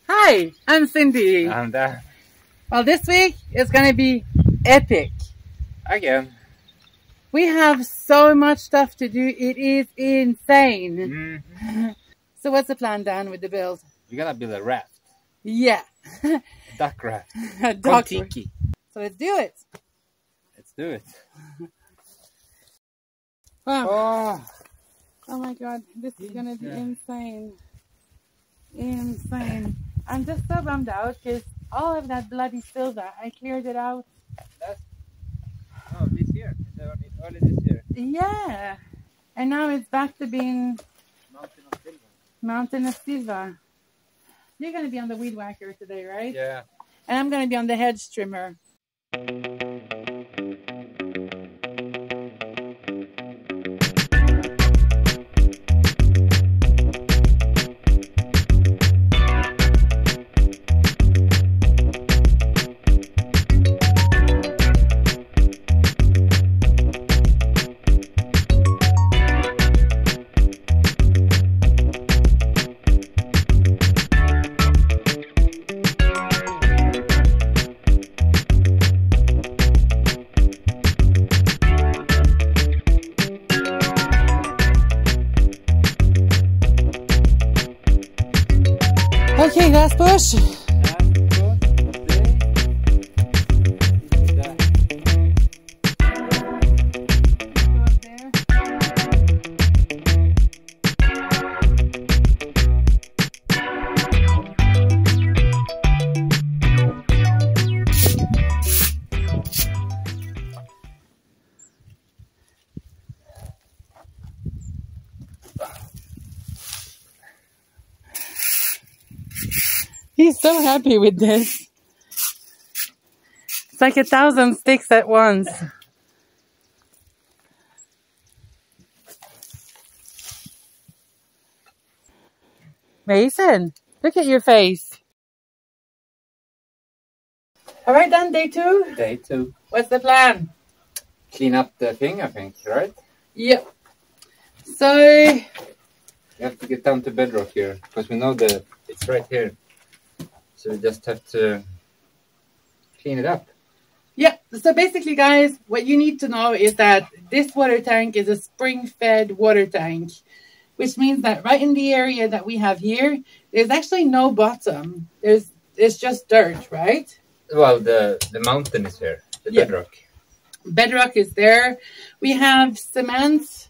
Hi, I'm Cindy. And Well, this week is going to be epic. again. We have so much stuff to do. It is insane. So what's the plan, Dan, with the build? We're gonna build a raft. Yeah. Duck raft. A duck. Tiki. So let's do it. Let's do it. Wow. Oh my God, this is going to be insane. Insane. I'm just so bummed out because all of that bloody silver, I cleared it out. This year. Early this year. Yeah. And now it's back to being Mountain of Silver. Mountain of Silver. You're going to be on the weed whacker today, right? Yeah. And I'm going to be on the hedge trimmer. Okay, last push. He's so happy with this. It's like 1,000 sticks at once. Mason, look at your face. All right, then, day 2. Day 2. What's the plan? Clean up the thing, I think, right? Yep. So, You have to get down to bedrock here, because we know that it's right here. So we just have to clean it up. yeah. So basically, guys, what you need to know is that this water tank is a spring-fed water tank, which means that right in the area that we have here, there's actually no bottom. It's just dirt, right? Well, the mountain is here, the bedrock. Bedrock is there. We have cement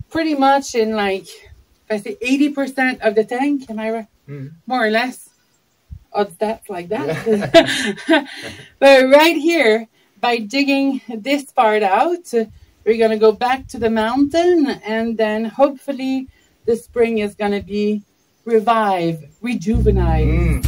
pretty much in like, if I say 80% of the tank, am I right? More or less. Odd stats like that. Yeah. But right here, by digging this part out, we're going to go back to the mountain, and then hopefully the spring is going to be rejuvenated.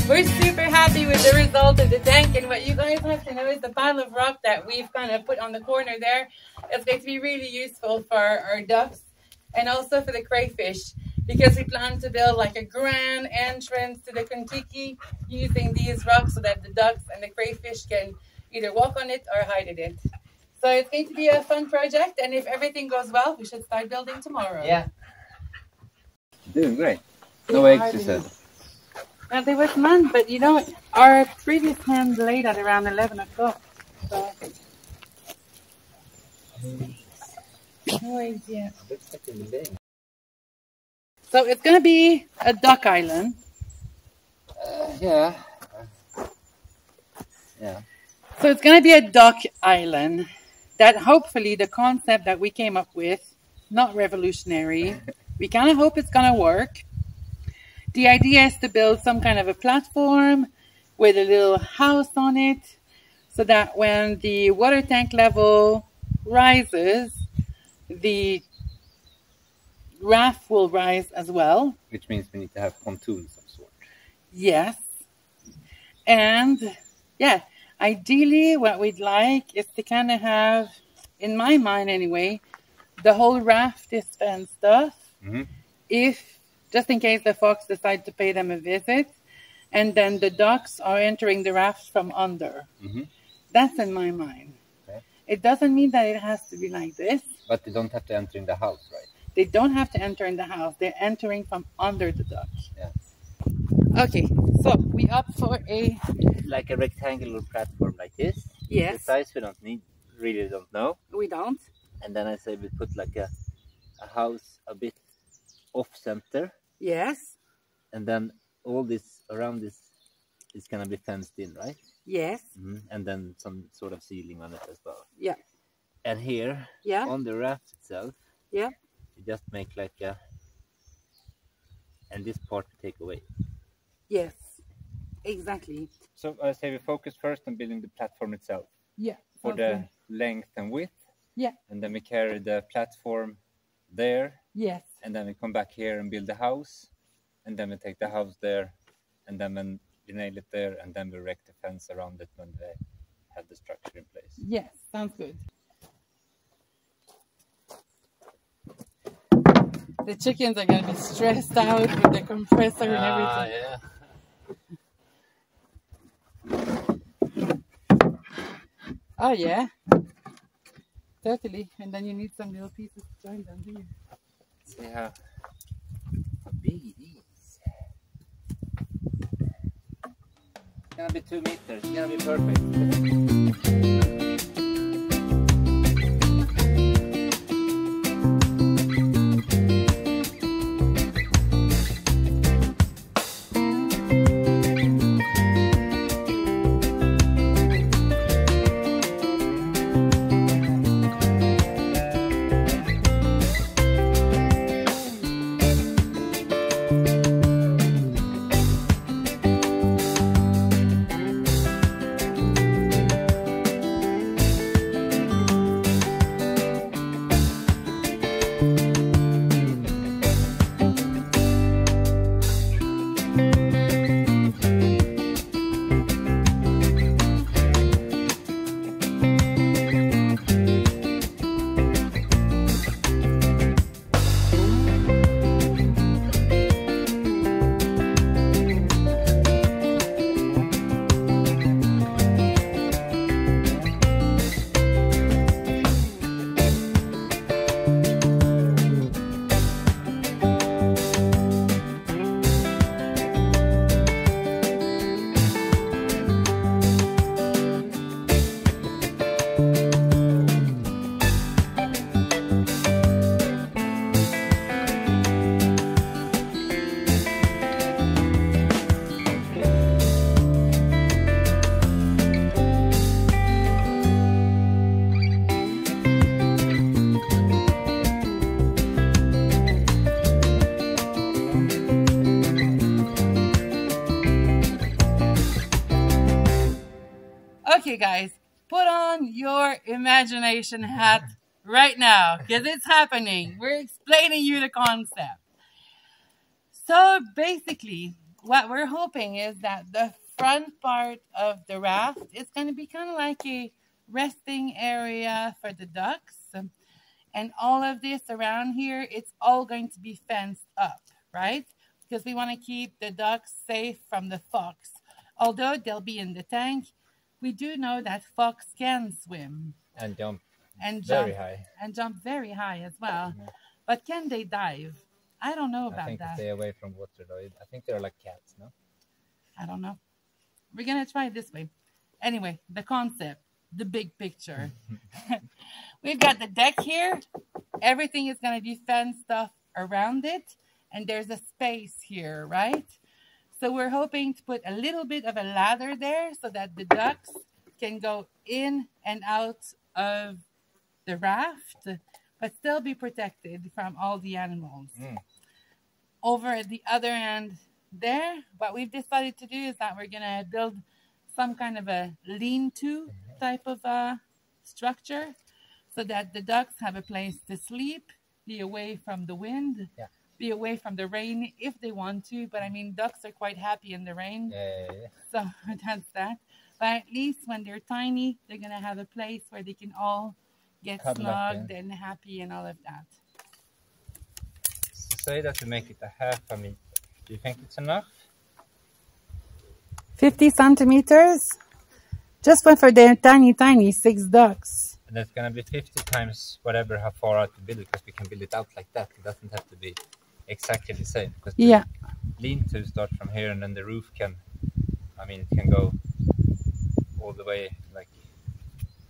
We're super happy with the result of the tank, and what you guys have to know is the pile of rock that we've kind of put on the corner there is going to be really useful for our ducks and also for the crayfish, because we plan to build like a grand entrance to the Kontiki using these rocks so that the ducks and the crayfish can either walk on it or hide in it. So it's going to be a fun project, and if everything goes well, we should start building tomorrow. Yeah. Doing great. No eggs, you said. Well, there was none, but you know, our previous hand laid at around 11 o'clock. So, no eggs yet. So it's going to be a duck island. Yeah. So it's going to be a duck island that hopefully the concept that we came up with, not revolutionary, we kind of hope it's going to work. The idea is to build some kind of a platform with a little house on it, so that when the water tank level rises, the raft will rise as well. Which means we need to have pontoons of sort. Yes. And yeah, ideally what we'd like is to kind of have, in my mind anyway, the whole raft is fenced off. If, just in case the fox decide to pay them a visit, and then the ducks are entering the raft from under. That's in my mind. Okay. It doesn't mean that it has to be like this. But they don't have to enter in the house, right? They don't have to enter in the house. They're entering from under the duck. Yeah. Okay, so we opt for a... Like a rectangular platform like this. Yes. The size we don't need, really don't know. We don't. And then I say we put like a house a bit off center. Yes. And then all this around this is gonna be fenced in, right? Yes. And then some sort of ceiling on it as well. Yeah. And here, on the raft itself, you just make like a, and this part we take away. Yes, exactly. So I say we focus first on building the platform itself. Yeah. For the length and width. Yeah. And then we carry the platform there. Yes. And then we come back here and build the house. And then we take the house there. And then when we nail it there, and then we erect the fence around it when they have the structure in place. Yes, sounds good. The chickens are going to be stressed out with the compressor and everything. Oh, yeah. Totally. And then you need some little pieces to join them, do you? See how big it is. It's going to be 2 meters. It's going to be perfect. Okay, guys, put on your imagination hat right now, because it's happening. We're explaining you the concept. So basically, what we're hoping is that the front part of the raft is going to be kind of like a resting area for the ducks. And all of this around here, it's all going to be fenced up, right? Because we want to keep the ducks safe from the fox. Although they'll be in the tank, we do know that fox can swim. And jump very high. And jump very high as well. Mm-hmm. But can they dive? I don't know about that. I think stay away from water, though. I think they're like cats, no? I don't know. We're going to try it this way. Anyway, the concept, the big picture. We've got the deck here. Everything is going to be fenced off around it. And there's a space here, right? So we're hoping to put a little bit of a ladder there so that the ducks can go in and out of the raft, but still be protected from all the animals. Over at the other end there, what we've decided to do is that we're going to build some kind of a lean-to type of structure, so that the ducks have a place to sleep, be away from the wind, be away from the rain if they want to. But I mean, ducks are quite happy in the rain, so that's that. But at least when they're tiny, they're gonna have a place where they can all get snugged and happy and all of that. So say that you make it a half a meter. Do you think it's enough? 50 centimeters? Just one for the tiny 6 ducks. And that's going to be 50 times whatever how far out to build it, because we can build it out like that. It doesn't have to be exactly the same. Because the lean-to start from here, and then the roof can, I mean, it can go all the way, like,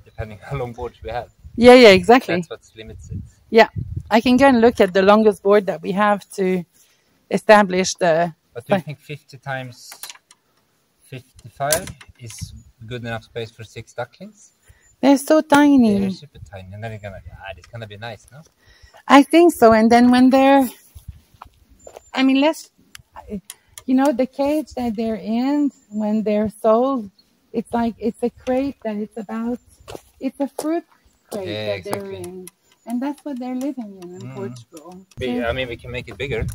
depending how long boards we have. Yeah, exactly. That's what limits it. Yeah, I can go and look at the longest board that we have to establish the... But do you think 50 times 55 is good enough space for 6 ducklings? They're so tiny. They're super tiny, and then it's gonna be nice, no? I think so. And then when they're, I mean, the cage that they're in when they're sold, it's like it's a crate that it's a fruit crate that they're in, and that's what they're living in Portugal. I mean, we can make it bigger,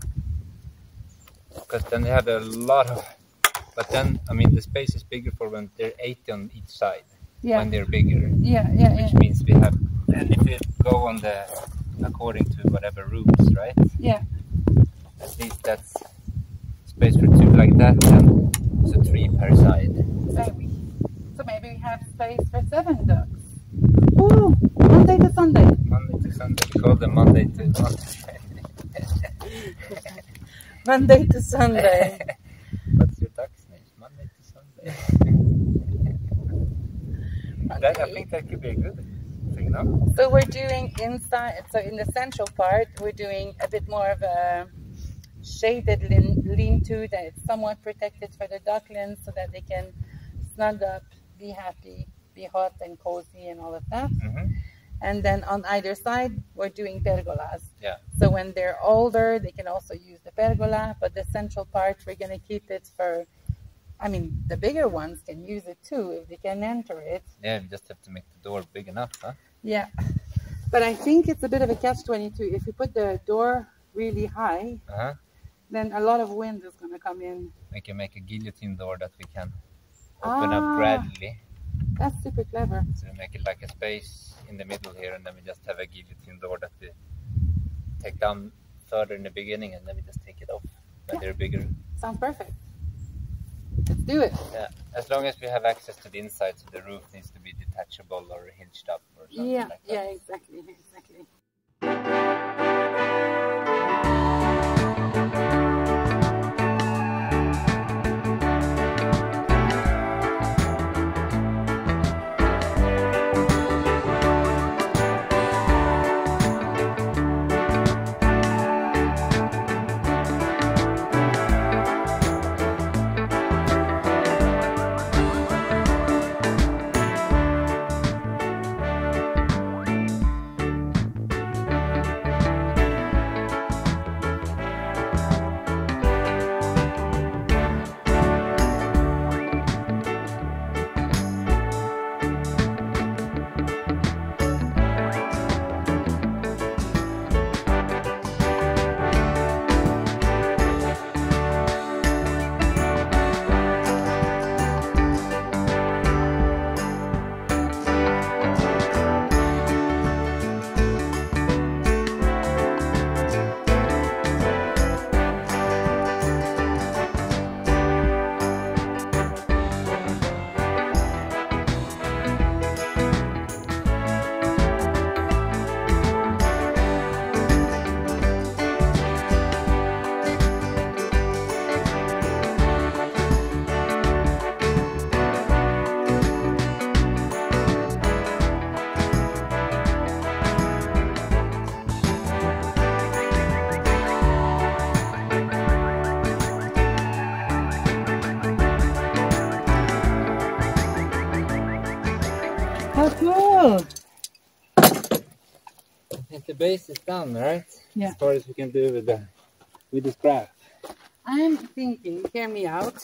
because then they have a lot of. But then, I mean, the space is bigger for when they're 80 on each side. When they're bigger. Which means we have, and if we go on according to whatever rules, right? Yeah. At least that's space for 2 like that, and so 3 per side. Maybe. So maybe we have space for 7 ducks. Ooh, Monday to Sunday. Monday to Sunday. We call them Monday to Sunday. Monday to Sunday. What's your duck's name? Monday to Sunday. I think that could be a good thing, no? So we're doing inside, so in the central part, we're doing a bit more of a shaded lean-to that is somewhat protected for the ducklings, so that they can snug up, be happy, be hot and cozy and all of that. And then on either side, we're doing pergolas. Yeah. So when they're older, they can also use the pergola, but the central part, we're going to keep it for, I mean, the bigger ones can use it too, if they can enter it. Yeah, we just have to make the door big enough, huh? Yeah. But I think it's a bit of a catch-22. If you put the door really high, then a lot of wind is going to come in. We can make a guillotine door that we can open up gradually. That's super clever. So we make it like a space in the middle here, and then we just have a guillotine door that we take down further in the beginning, and then we just take it off when they're bigger. Sounds perfect. Let's do it. Yeah, as long as we have access to the inside, so the roof needs to be detachable or hinged up or something like that. Yeah, exactly. How cool! I think the base is done, right? Yeah. As far as we can do with this graph. I'm thinking, hear me out.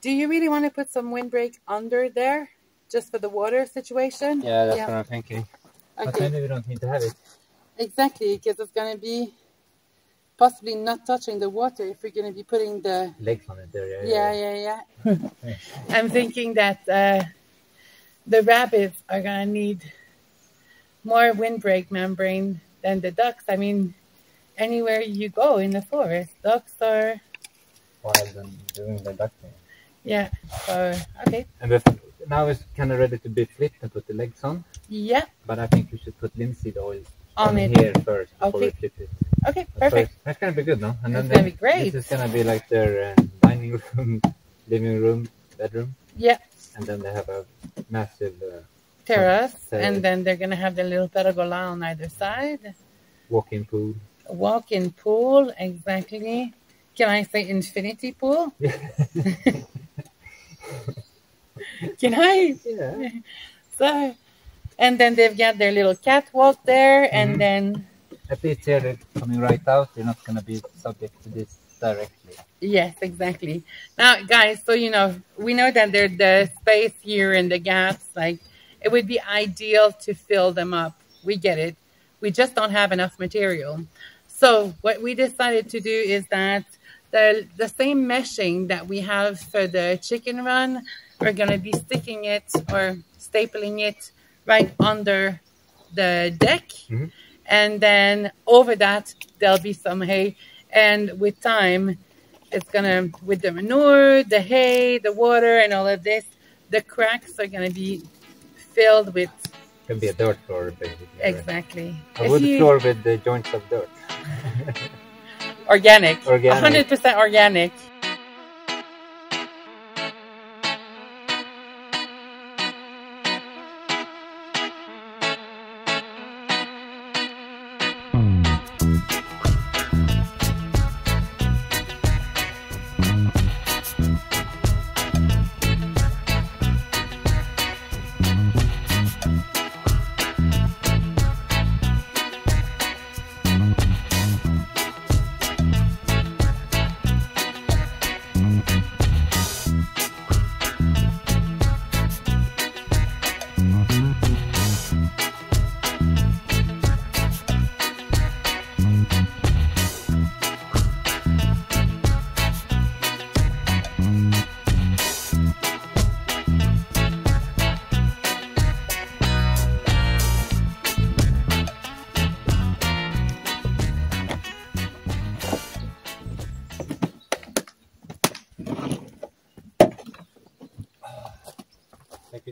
Do you really want to put some windbreak under there, just for the water situation? Yeah, that's what I'm thinking. Okay. But maybe we don't need to have it. Exactly, because it's going to be possibly not touching the water if we're going to be putting the legs on it there. Yeah. I'm thinking that the rabbits are going to need more windbreak membrane than the ducks. I mean, anywhere you go in the forest, ducks are wild and doing the duck thing. Yeah. So okay. And now it's kind of ready to be flipped and put the legs on. Yeah. But I think we should put linseed oil on it here first before we flip it. Okay, perfect. That's gonna be good, no? And it's gonna be great. This is gonna be like their dining room, living room, bedroom. Yeah. And then they have a massive terrace, and then they're gonna have the little pergola on either side. Walk-in pool. Walk-in pool, exactly. Can I say infinity pool? Yeah. Can I? Yeah. So, and then they've got their little catwalk there, and then at least here they're coming right out. They're not gonna be subject to this directly. Yes, exactly. Now, guys, so we know that there's the space here and the gaps. Like, it would be ideal to fill them up. We get it. We just don't have enough material. So what we decided to do is that the same meshing that we have for the chicken run, we're going to be sticking it or stapling it right under the deck. Mm-hmm. And then over that, there'll be some hay. And with time, it's going to, with the manure, the hay, the water, and all of this, the cracks are going to be filled with... It can be a dirt floor, basically. Exactly. A wood floor with the joints of dirt. Organic. 100% organic.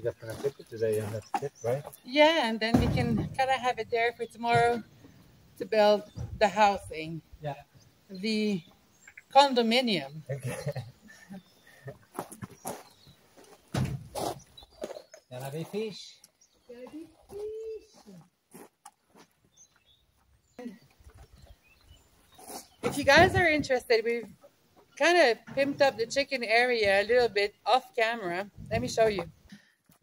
Just gonna flip it today and that's it, right? Yeah, and then we can kind of have it there for tomorrow to build the housing. Yeah. The condominium. Okay. Gonna be fish. Gonna be fish. If you guys are interested, we've kind of pimped up the chicken area a little bit off camera. Let me show you.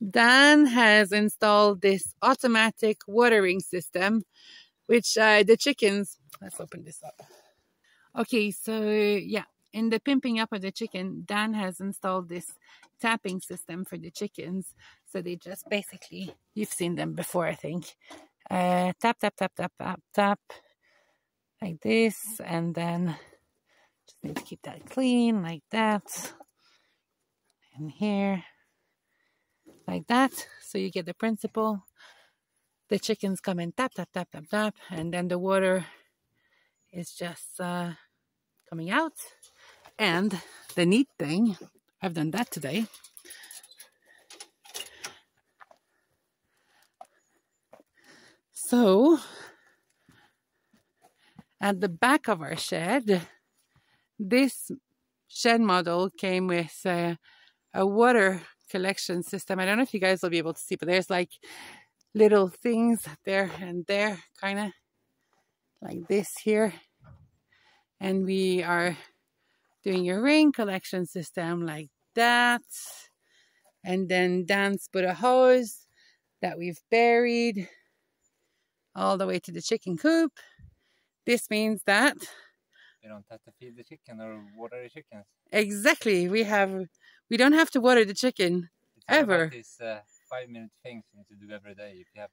Dan has installed this automatic watering system, which the chickens, let's open this up. Okay, so yeah, in the pimping up of the chicken, Dan has installed this tapping system for the chickens. So they just basically, you've seen them before, I think. Tap, tap, tap, tap, tap, tap, like this. And then just need to keep that clean, like that. And here. Like that, so you get the principle. The chickens come in tap, tap, tap, tap, tap, and then the water is just coming out. And the neat thing, I've done that today. So, at the back of our shed, this shed model came with a water collection system. I don't know if you guys will be able to see, but there's like little things there and there, kind of like this here. And we are doing a rain collection system like that. And then Dan's put a hose that we've buried all the way to the chicken coop. This means that You don't have to feed the chicken or water the chickens. Exactly. We don't have to water the chicken ever. These 5-minute things you need to do every day. If you have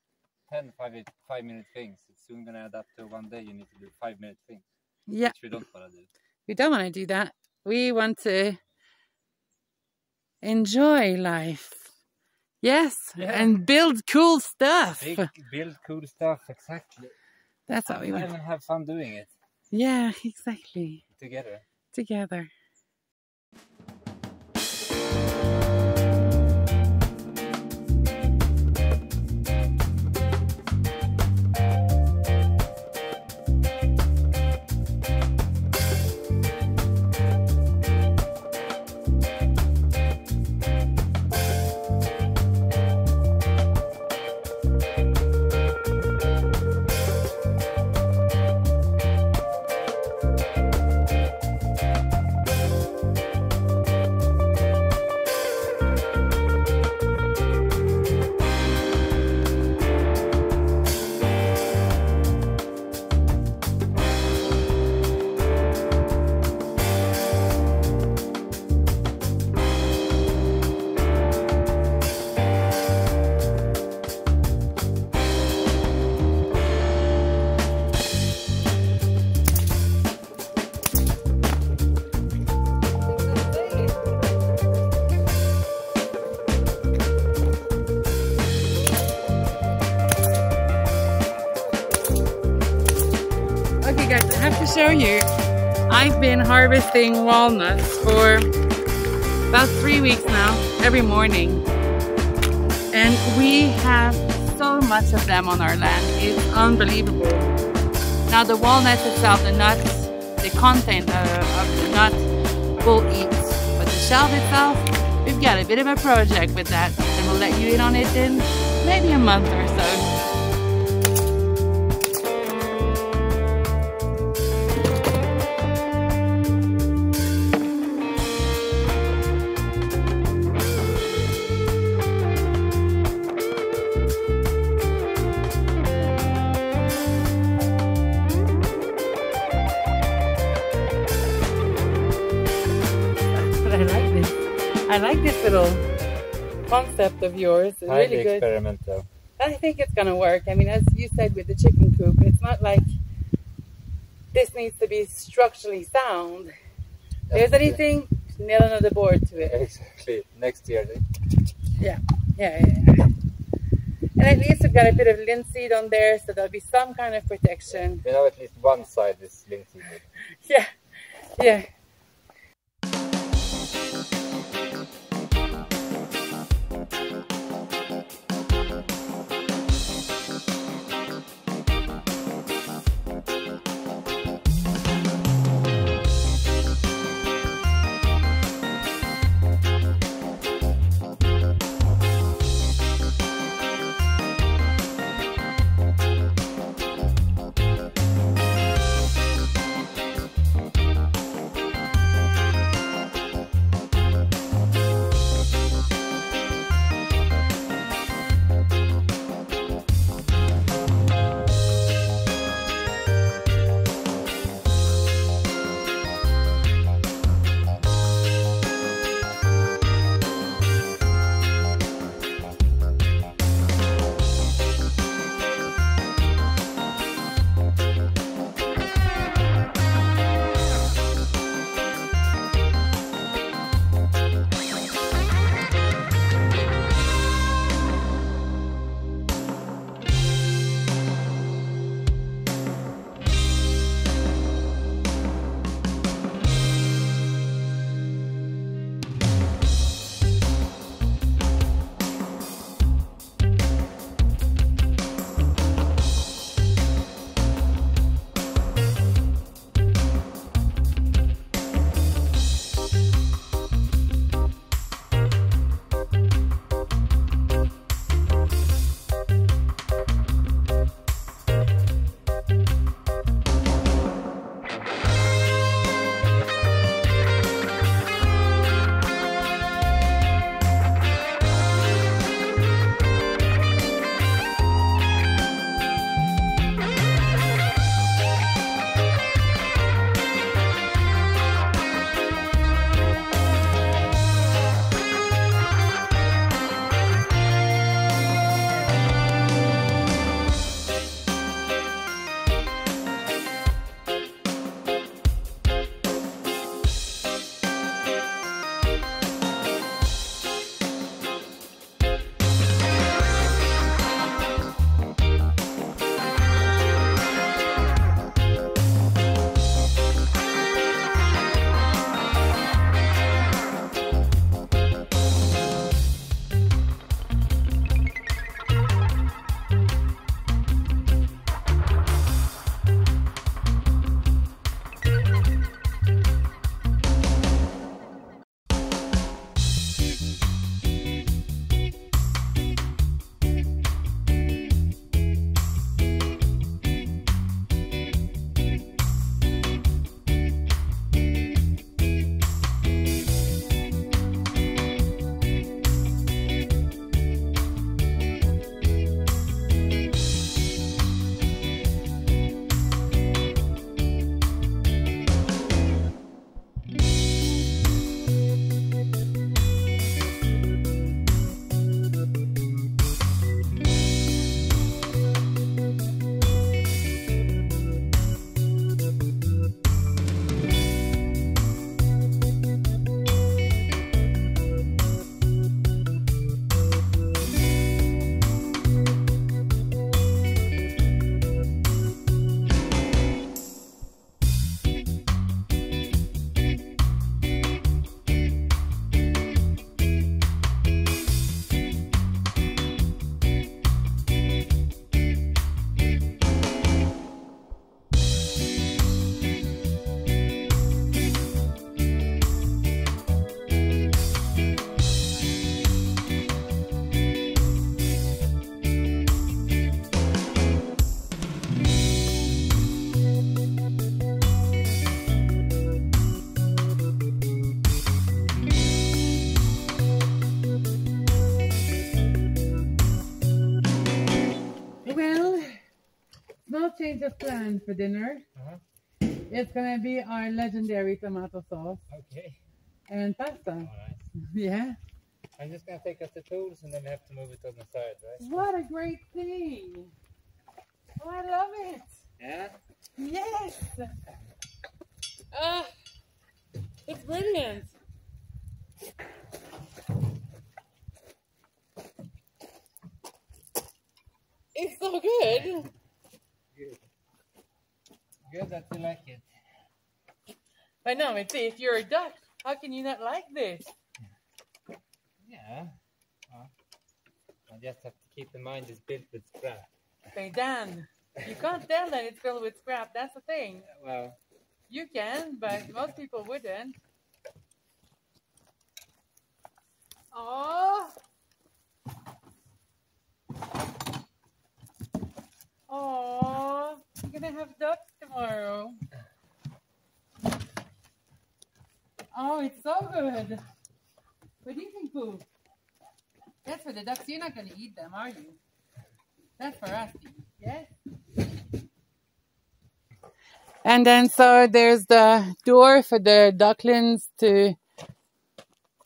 10 5-minute things, it's soon going to add up to one day you need to do 5-minute things. Yeah. Which we don't want to do. We don't want to do that. We want to enjoy life. Yes. Yeah. And build cool stuff. Build cool stuff, exactly. That's what we want. And have fun doing it. Yeah, exactly. Together. Guys, I have to show you, I've been harvesting walnuts for about 3 weeks now, every morning, and we have so much of them on our land. It's unbelievable. Now the walnuts itself, the nuts, the content of the nut we'll eat, but the shell itself, we've got a bit of a project with that, and we'll let you in on it in maybe a month or so. I like this little concept of yours. It's really good. Experimental. I think it's going to work. I mean, as you said with the chicken coop, it's not like this needs to be structurally sound. If there's anything, nail another board to it. Exactly. Next year. Yeah. And at least we've got a bit of linseed on there, so there'll be some kind of protection. You know, at least one side is linseed. Yeah. change of plan for dinner. It's gonna be our legendary tomato sauce. Okay. And pasta. All right. Yeah. I'm just gonna take out the tools and then we have to move it on the side, right? What a great thing! Oh, I love it. Yeah. Yes. It's brilliant. It's so good. Good. Good that you like it. I know, but see, if you're a duck, how can you not like this? Yeah. I just have to keep in mind it's built with scrap. Hey, Dan, you can't tell that it's filled with scrap. That's the thing. Well, you can, but most people wouldn't. Oh. Oh, you're gonna have ducks tomorrow. Oh, it's so good. What do you think, Pooh? That's for the ducks. You're not gonna eat them, are you? That's for us to eat, yes? And then so there's the door for the ducklings to...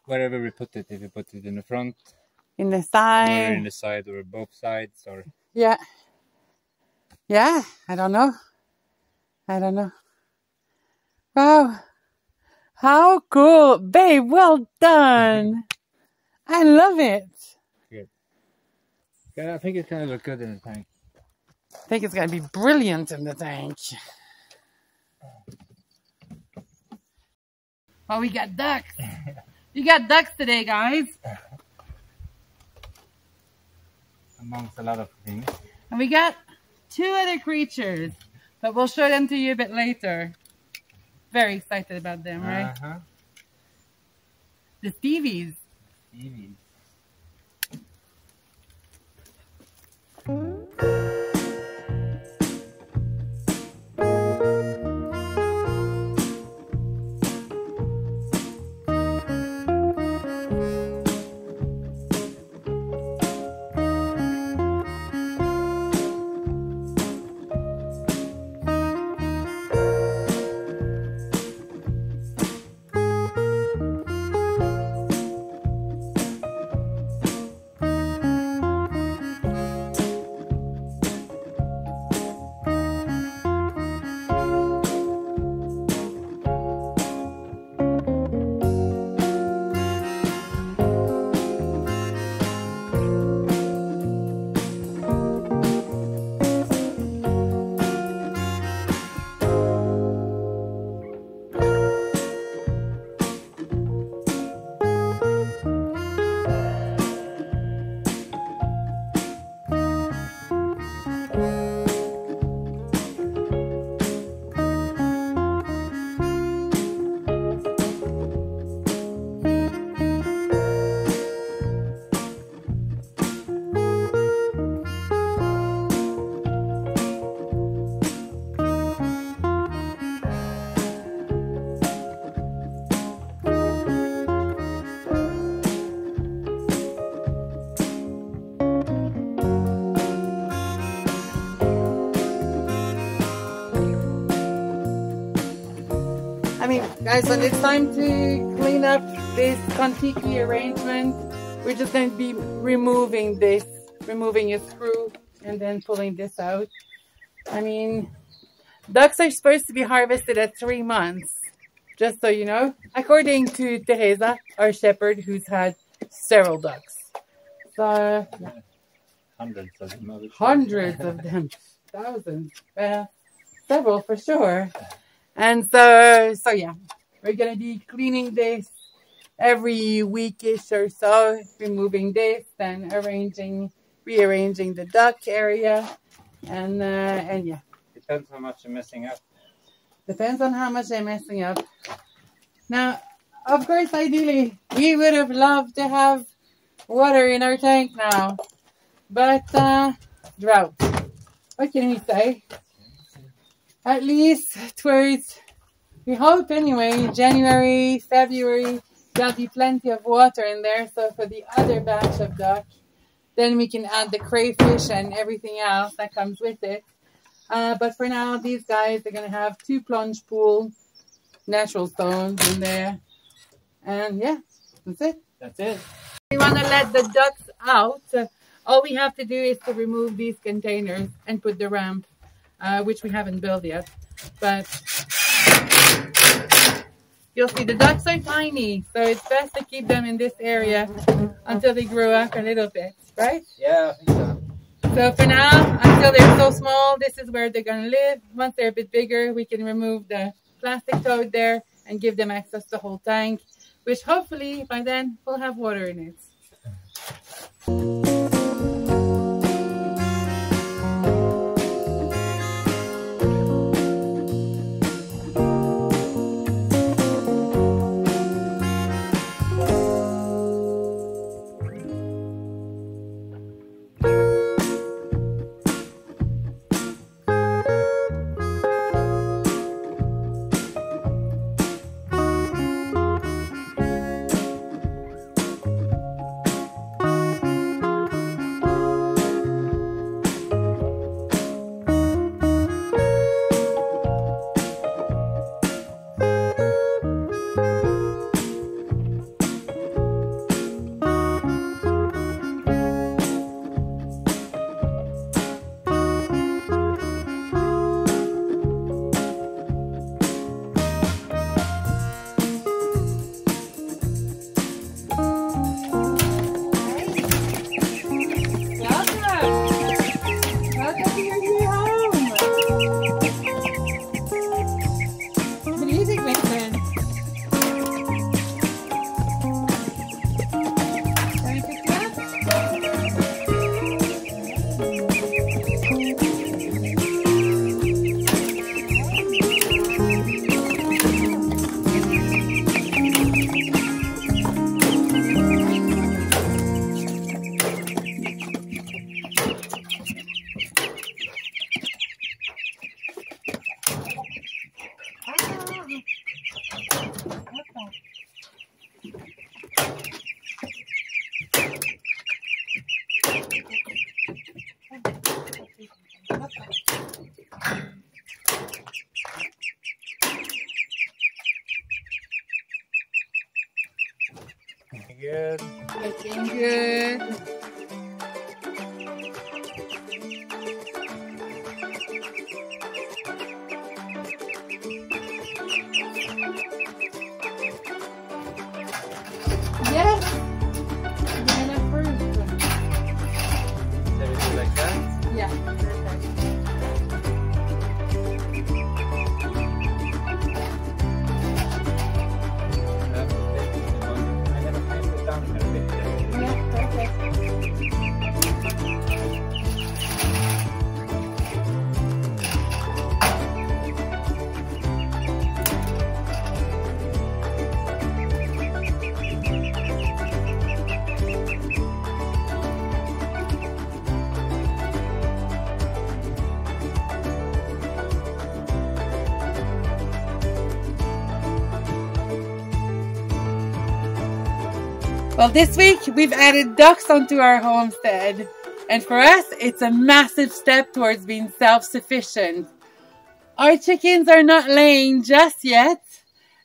wherever we put it, if we put it in the front, in the side, or in the side, or both sides, or... Yeah. Yeah, I don't know. Wow. How cool. Babe, well done. I love it. Good. Yeah, I think it's gonna look good in the tank. I think it's gonna be brilliant in the tank. Oh, we got ducks. We got ducks today, guys. Amongst a lot of things. And we got 2 other creatures, but we'll show them to you a bit later. Very excited about them, right? The Steevies. Steevies. I mean, guys, when it's time to clean up this Kontiki arrangement, we're just going to be removing a screw and then pulling this out. I mean, ducks are supposed to be harvested at 3 months, just so you know, according to Teresa, our shepherd, who's had several ducks. So, yeah. Hundreds of them. Hundreds of them. Thousands. Well, several for sure. And so yeah, we're going to be cleaning this every weekish or so, removing this, then rearranging the duck area, and yeah. Depends how much you're messing up. Depends on how much I'm messing up. Now, of course, ideally, we would have loved to have water in our tank now, but drought. What can we say? At least towards, we hope anyway, January, February, there'll be plenty of water in there. So for the other batch of duck, then we can add the crayfish and everything else that comes with it. But for now, these guys are going to have 2 plunge pool, natural stones in there. And yeah, that's it. That's it. We want to let the ducks out. All we have to do is to remove these containers and put the ramp, which we haven't built yet. But you'll see the ducks are tiny, so it's best to keep them in this area until they grow up a little bit, right? Yeah, I think so. So for now, until they're so small, this is where they're going to live. Once they're a bit bigger, we can remove the plastic toad there and give them access to the whole tank, which hopefully by then will have water in it. Good. Looking good. Yes. And approved. Everything like that? Yeah. Perfect. I'm gonna paint it down here a bit. Yeah, perfect. Well, this week we've added ducks onto our homestead, and for us it's a massive step towards being self-sufficient. Our chickens are not laying just yet,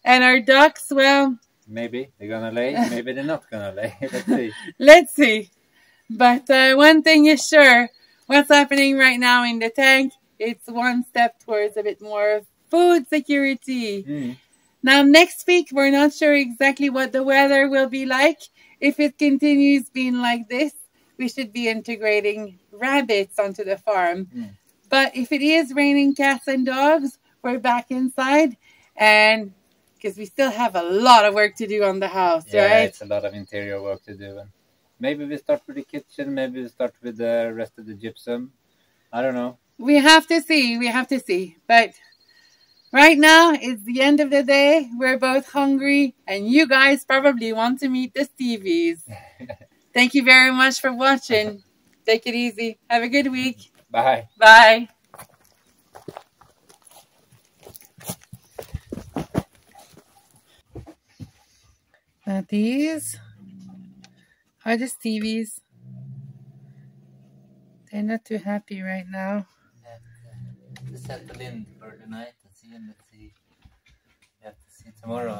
and our ducks, well, Maybe they're gonna lay, maybe they're not gonna lay. Let's see. let's see. But one thing is sure, what's happening right now in the tank, it's one step towards a bit more food security. Now, next week, we're not sure exactly what the weather will be like. If it continues being like this, we should be integrating rabbits onto the farm. But if it is raining cats and dogs, we're back inside. And because we still have a lot of work to do on the house, Yeah, right? it's a lot of interior work to do. And maybe we start with the kitchen, maybe we start with the rest of the gypsum. I don't know. We have to see. We have to see. But right now, it's the end of the day. We're both hungry, and you guys probably want to meet the Steevies. Thank you very much for watching. Take it easy. Have a good week. Bye. Bye. Now these are the Steevies. They're not too happy right now. to settle in for the night and see. Let's see. We have to see tomorrow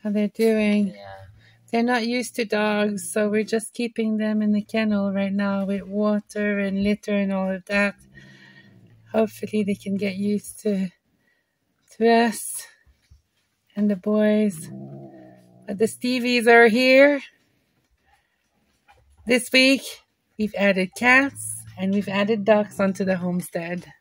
how they're doing. Yeah. They're not used to dogs, so we're just keeping them in the kennel right now with water and litter and all of that. Hopefully they can get used to us and the boys. But the Steevies are here. This week we've added cats and we've added ducks onto the homestead.